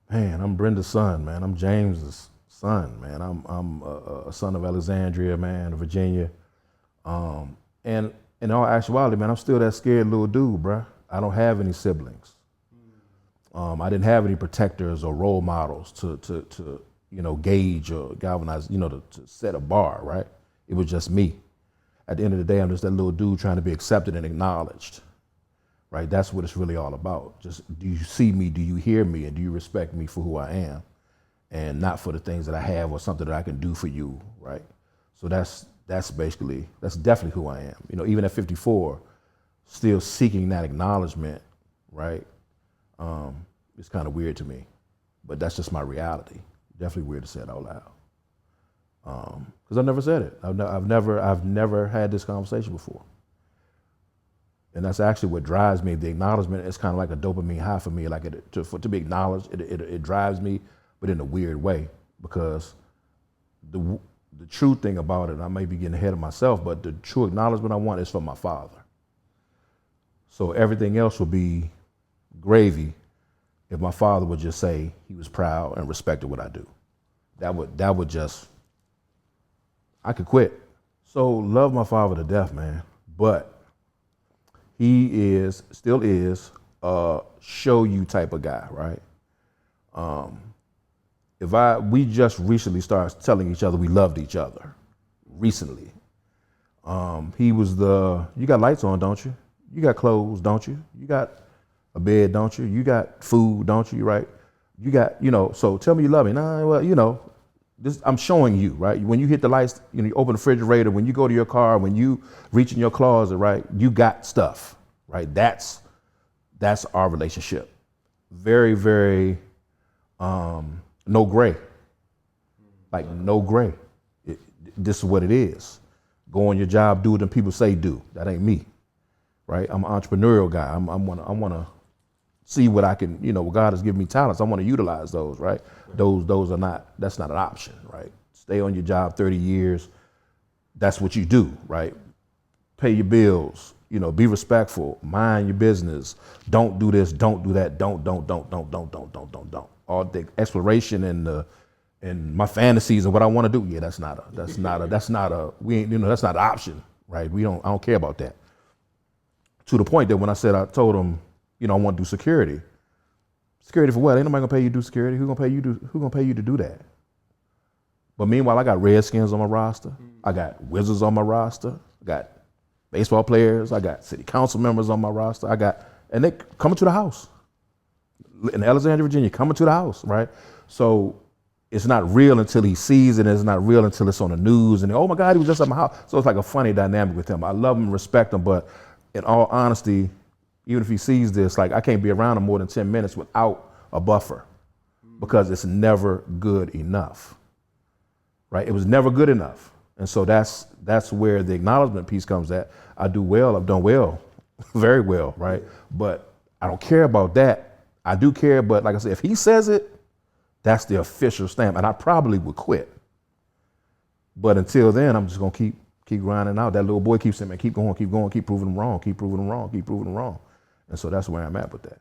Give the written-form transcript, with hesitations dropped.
Man, I'm Brenda's son, man. I'm James's son, man. I'm a son of Alexandria, man, of Virginia. And in all actuality, man, I'm still that scared little dude, bruh. I don't have any siblings. I didn't have any protectors or role models to gauge or galvanize, to set a bar, right? It was just me. At the end of the day, I'm just that little dude trying to be accepted and acknowledged, right? That's what it's really all about. Just, do you see me? Do you hear me? And do you respect me for who I am? And not for the things that I have or something that I can do for you, right? So that's definitely who I am. Even at 54, still seeking that acknowledgement, right? It's kind of weird to me, but that's just my reality. Definitely weird to say it out loud. Because I've never said it. I've never had this conversation before. And that's actually what drives me. The acknowledgement is kind of like a dopamine high for me. Like to be acknowledged, it drives me, but in a weird way. Because the true thing about it, I may be getting ahead of myself, but the true acknowledgement I want is from my father. So everything else would be gravy if my father would just say he was proud and respected what I do. That would just, I could quit. So love my father to death, man. But he still is a show you type of guy, right? We just recently started telling each other we loved each other. Recently. He was you got lights on, don't you? You got clothes, don't you? You got a bed, don't you? You got food, don't you, right? You got, so tell me you love me. Nah, well, I'm showing you, right? When you hit the lights, you open the refrigerator, when you go to your car, when you reach in your closet, right? You got stuff, right? That's our relationship. Very, very, no gray. Like no gray. This is what it is. Go on your job, do what them people say do. That ain't me, right? I'm an entrepreneurial guy. I wanna see what I can, what God has given me talents. I want to utilize those, right? That's not an option, right? Stay on your job 30 years. That's what you do, right? Pay your bills, be respectful, mind your business. Don't do this, don't do that, don't. All the exploration and my fantasies and what I want to do, yeah, that's not an option, right? I don't care about that. To the point that when I told him, I want to do security. Security for what? Ain't nobody gonna pay you to do security. Who gonna pay you to do that? But meanwhile, I got Redskins on my roster. I got Wizards on my roster. I got baseball players. I got city council members on my roster. And they coming to the house. In Alexandria, Virginia, coming to the house, right? So it's not real until he sees it, and it's not real until it's on the news. And oh my God, he was just at my house. So it's like a funny dynamic with him. I love him, respect him, but in all honesty, even if he sees this, like I can't be around him more than 10 minutes without a buffer because it's never good enough, right? It was never good enough. And so that's where the acknowledgement piece comes at. I do well, I've done well, very well, right? But I don't care about that. I do care, but like I said, if he says it, that's the official stamp, and I probably would quit. But until then, I'm just gonna keep grinding out. That little boy keeps saying, man, keep going, keep proving them wrong, keep proving them wrong. And so that's where I'm at with that.